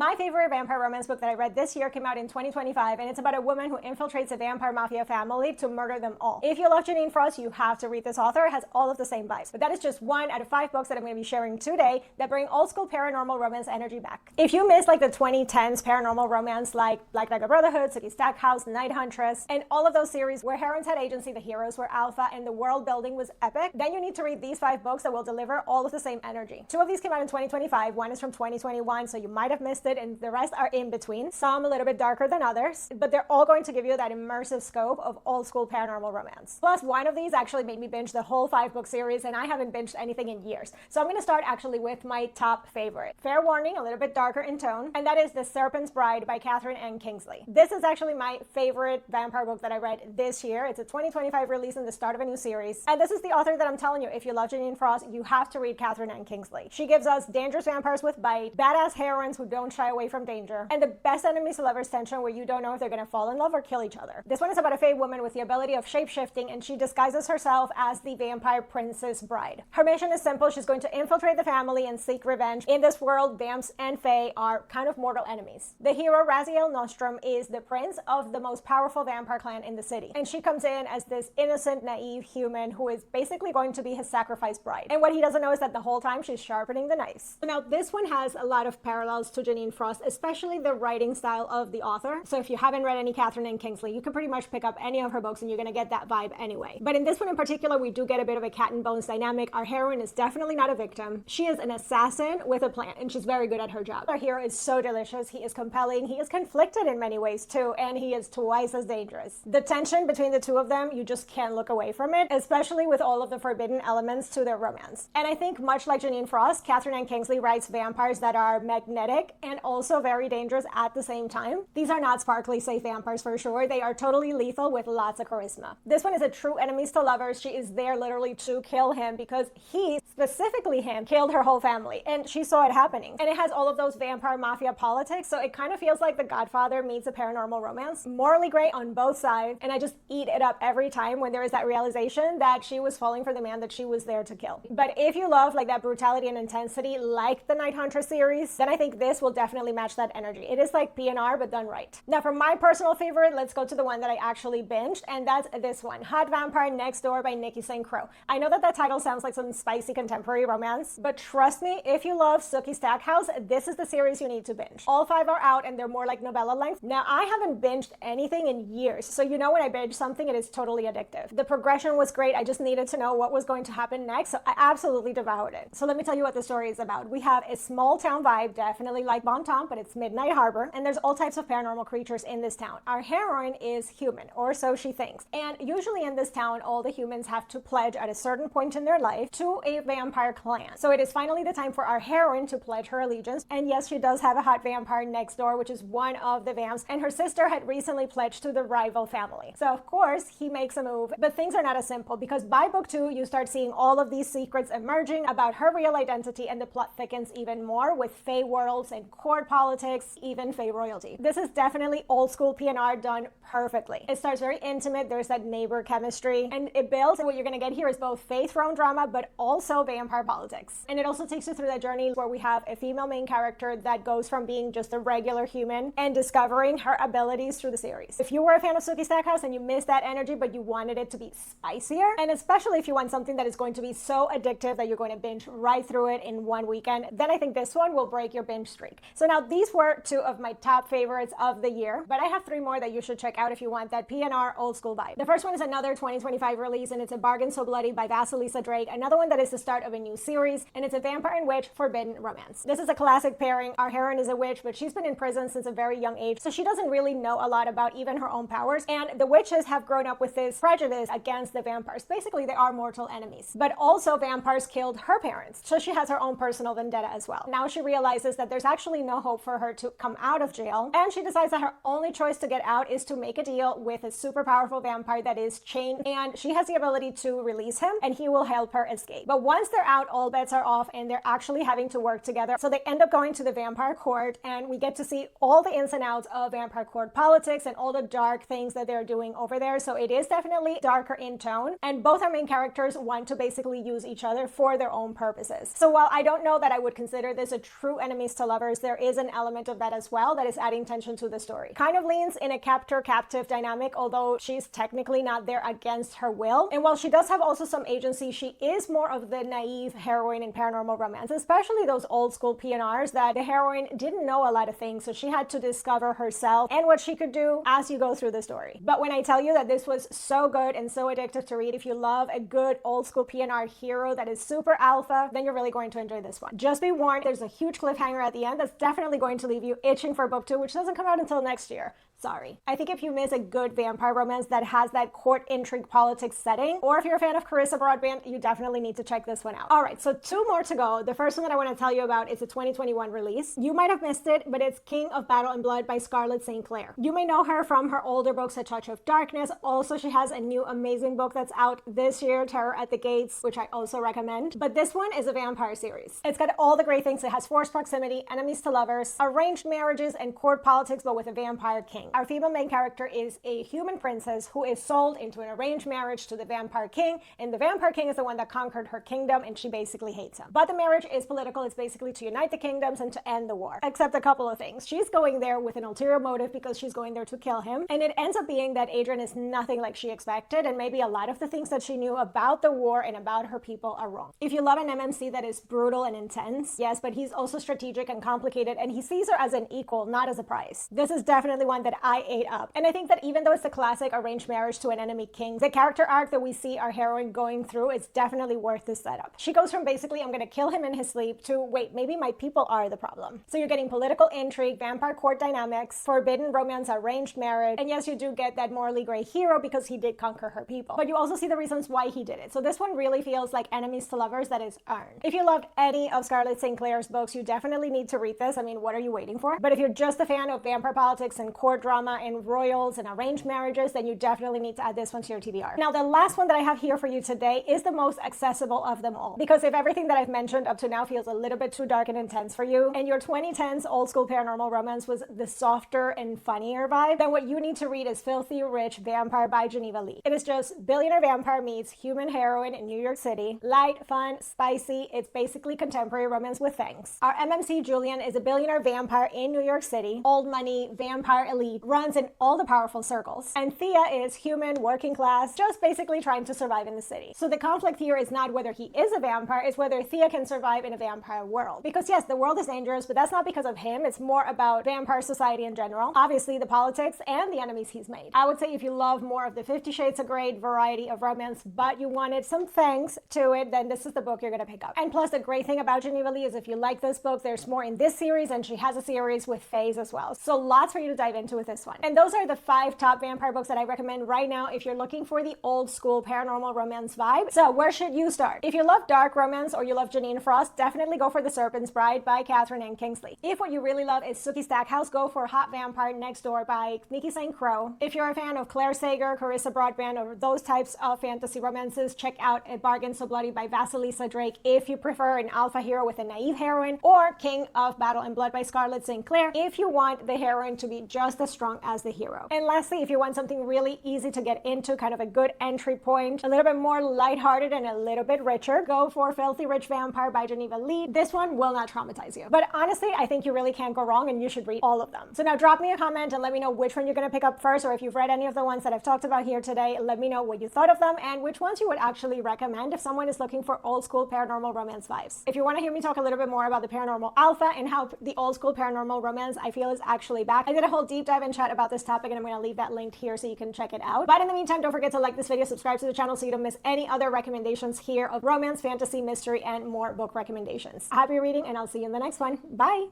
My favorite vampire romance book that I read this year came out in 2025, and it's about a woman who infiltrates a vampire mafia family to murder them all. If you love Janine Frost, you have to read this author. It has all of the same vibes. But that is just one out of 5 books that I'm going to be sharing today that bring old school paranormal romance energy back. If you miss like the 2010s paranormal romance like Black Dagger Brotherhood, Sookie Stackhouse, Night Huntress, and all of those series where heroines had agency, the heroes were alpha, and the world building was epic, then you need to read these 5 books that will deliver all of the same energy. 2 of these came out in 2025. One is from 2021, so you might have missed it, and the rest are in between. Some a little bit darker than others, but they're all going to give you that immersive scope of old school paranormal romance. Plus, one of these actually made me binge the whole 5-book series, and I haven't binged anything in years. So I'm going to start actually with my top favorite. Fair warning, a little bit darker in tone, and that is The Serpents Bride by Kathryn and Kingsley. This is actually my favorite vampire book that I read this year. It's a 2025 release and the start of a new series. And this is the author that I'm telling you, if you love Janine Frost, you have to read Kathryn and Kingsley. She gives us dangerous vampires with bite, badass heroines who don't shy away from danger, and the best enemies to lovers tension where you don't know if they're going to fall in love or kill each other. This one is about a fae woman with the ability of shape-shifting, and she disguises herself as the vampire princess bride. Her mission is simple. She's going to infiltrate the family and seek revenge. In this world, vamps and fae are kind of mortal enemies. The hero, Raziel Nostrum, is the prince of the most powerful vampire clan in the city, and she comes in as this innocent, naive human who is basically going to be his sacrifice bride. And what he doesn't know is that the whole time she's sharpening the knives. So now this one has a lot of parallels to Janine Frost, especially the writing style of the author. So if you haven't read any Kathryn and Kingsley, you can pretty much pick up any of her books and you're going to get that vibe anyway. But in this one in particular, we do get a bit of a cat and bones dynamic. Our heroine is definitely not a victim. She is an assassin with a plan, and she's very good at her job. Our hero is so delicious. He is compelling. He is conflicted in many ways too, and he is twice as dangerous. The tension between the two of them, you just can't look away from it, especially with all of the forbidden elements to their romance. And I think much like Janine Frost, Kathryn and Kingsley writes vampires that are magnetic and also very dangerous at the same time. These are not sparkly safe vampires for sure. They are totally lethal with lots of charisma. This one is a true enemies to lovers. She is there literally to kill him because he, specifically him, killed her whole family, and she saw it happening. And it has all of those vampire mafia politics, so it kind of feels like The Godfather meets a paranormal romance. Morally great on both sides, and I just eat it up every time when there is that realization that she was falling for the man that she was there to kill. But if you love like that brutality and intensity like the Night Hunter series, then I think this will definitely match that energy. It is like PNR but done right. Now for my personal favorite, let's go to the one that I actually binged, and that's this one, Hot Vampire Next Door by Nikki and Crowe. I know that title sounds like some spicy contemporary romance, but trust me, if you love Sookie Stackhouse, this is the series you need to binge. All 5 are out and they're more like novella length. Now I haven't binged anything in years, so you know when I binge something, it is totally addictive. The progression was great. I just needed to know what was going to happen next, so I absolutely devoured it. So let me tell you what the story is about. We have a small town vibe, definitely like Bon Ton, but it's Midnight Harbor, and there's all types of paranormal creatures in this town. Our heroine is human, or so she thinks. And usually in this town, all the humans have to pledge at a certain point in their life to a vampire clan. So it is finally the time for our heroine to pledge her allegiance. And yes, she does have a hot vampire next door, which is one of the vamps, and her sister had recently pledged to the rival family. So of course, he makes a move, but things are not as simple because by book 2, you start seeing all of these secrets emerging about her real identity, and the plot thickens even more with fae worlds and court politics, even fae royalty. This is definitely old school PNR done perfectly. It starts very intimate. There's that neighbor chemistry, and it builds, and what you're going to get here is both fae throne drama, but also vampire politics. And it also takes you through that journey where we have a female main character that goes from being just a regular human and discovering her abilities through the series. If you were a fan of Sookie Stackhouse and you missed that energy, but you wanted it to be spicier, and especially if you want something that is going to be so addictive that you're going to binge right through it in one weekend, then I think this one will break your binge streak. So now these were 2 of my top favorites of the year, but I have 3 more that you should check out if you want that PNR old school vibe. The first one is another 2025 release, and it's A Bargain So Bloody by Vasilisa Drake, another one that is the start of a new series, and it's a vampire and witch forbidden romance. This is a classic pairing. Our heroine is a witch, but she's been in prison since a very young age, so she doesn't really know a lot about even her own powers, and the witches have grown up with this prejudice against the vampires. Basically, they are mortal enemies, but also vampires killed her parents, so she has her own personal vendetta as well. Now she realizes that there's actually no hope for her to come out of jail, and she decides that her only choice to get out is to make a deal with a super powerful vampire that is chained, and she has the ability to release him, and he will help her escape. But once they're out, all bets are off, and they're actually having to work together. So they end up going to the vampire court, and we get to see all the ins and outs of vampire court politics and all the dark things that they're doing over there. So it is definitely darker in tone, and both our main characters want to basically use each other for their own purposes. So while I don't know that I would consider this a true enemies to lovers, there there is an element of that as well that is adding tension to the story. Kind of leans in a captor-captive dynamic, although she's technically not there against her will. And while she does have also some agency, she is more of the naive heroine in paranormal romance, especially those old school PNRs that the heroine didn't know a lot of things, so she had to discover herself and what she could do as you go through the story. But when I tell you that this was so good and so addictive to read, if you love a good old school PNR hero that is super alpha, then you're really going to enjoy this one. Just be warned, there's a huge cliffhanger at the end that's definitely going to leave you itching for book 2, which doesn't come out until next year. Sorry. I think if you miss a good vampire romance that has that court intrigue politics setting, or if you're a fan of Carissa Broadbent, you definitely need to check this one out. All right, so 2 more to go. The first one that I want to tell you about is a 2021 release. You might have missed it, but it's King of Battle and Blood by Scarlett St. Clair. You may know her from her older books, A Touch of Darkness. Also, she has a new amazing book that's out this year, Terror at the Gates, which I also recommend. But this one is a vampire series. It's got all the great things. It has forced proximity, enemies to lovers, arranged marriages, and court politics, but with a vampire king. Our female main character is a human princess who is sold into an arranged marriage to the vampire king, and the vampire king is the one that conquered her kingdom, and she basically hates him. But the marriage is political. It's basically to unite the kingdoms and to end the war. Except a couple of things. She's going there with an ulterior motive because she's going there to kill him, and it ends up being that Adrian is nothing like she expected, and maybe a lot of the things that she knew about the war and about her people are wrong. If you love an MMC that is brutal and intense, yes, but he's also strategic and complicated, and he sees her as an equal, not as a prize. This is definitely one that I ate up. And I think that even though it's the classic arranged marriage to an enemy king, the character arc that we see our heroine going through is definitely worth the setup. She goes from basically, I'm gonna kill him in his sleep, to wait, maybe my people are the problem. So you're getting political intrigue, vampire court dynamics, forbidden romance, arranged marriage, and yes, you do get that morally gray hero because he did conquer her people. But you also see the reasons why he did it. So this one really feels like enemies to lovers that is earned. If you loved any of Scarlett St. Clair's books, you definitely need to read this. I mean, what are you waiting for? But if you're just a fan of vampire politics and court drama and royals and arranged marriages, then you definitely need to add this one to your TBR. Now, the last one that I have here for you today is the most accessible of them all. Because if everything that I've mentioned up to now feels a little bit too dark and intense for you, and your 2010s old school paranormal romance was the softer and funnier vibe, then what you need to read is Filthy Rich Vampire by Geneva Lee. It is just billionaire vampire meets human heroine in New York City. Light, fun, spicy. It's basically contemporary romance with fangs. Our MMC Julian is a billionaire vampire in New York City. Old money, vampire elite, runs in all the powerful circles. And Thea is human, working class, just basically trying to survive in the city. So the conflict here is not whether he is a vampire, it's whether Thea can survive in a vampire world. Because yes, the world is dangerous, but that's not because of him. It's more about vampire society in general. Obviously, the politics and the enemies he's made. I would say if you love more of the 50 Shades of Grey variety of romance, but you wanted some fangs to it, then this is the book you're gonna pick up. And plus, the great thing about Geneva Lee is if you like this book, there's more in this series, and she has a series with Fays as well. So lots for you to dive into with this one. And those are the 5 top vampire books that I recommend right now if you're looking for the old school paranormal romance vibe. So where should you start? If you love dark romance or you love Janine Frost, definitely go for The Serpents Bride by Kathryn and Kingsley. If what you really love is Sookie Stackhouse, go for Hot Vampire Next Door by Nikki Crowe. If you're a fan of Claire Sager, Carissa Broadbent, or those types of fantasy romances, check out A Bargain So Bloody by Vasilisa Drake. If you prefer an alpha hero with a naive heroine, or King of Battle and Blood by Scarlett St. Clair, if you want the heroine to be just as strong as the hero. And lastly, if you want something really easy to get into, kind of a good entry point, a little bit more lighthearted and a little bit richer, go for Filthy Rich Vampire by Geneva Lee. This one will not traumatize you. But honestly, I think you really can't go wrong, and you should read all of them. So now drop me a comment and let me know which one you're going to pick up first, or if you've read any of the ones that I've talked about here today, let me know what you thought of them and which ones you would actually recommend if someone is looking for old school paranormal romance vibes. If you want to hear me talk a little bit more about the paranormal alpha and how the old school paranormal romance I feel is actually back, I did a whole deep dive and chat about this topic, and I'm going to leave that linked here so you can check it out. But in the meantime, don't forget to like this video, subscribe to the channel so you don't miss any other recommendations here of romance, fantasy, mystery, and more book recommendations. Happy reading, and I'll see you in the next one. Bye!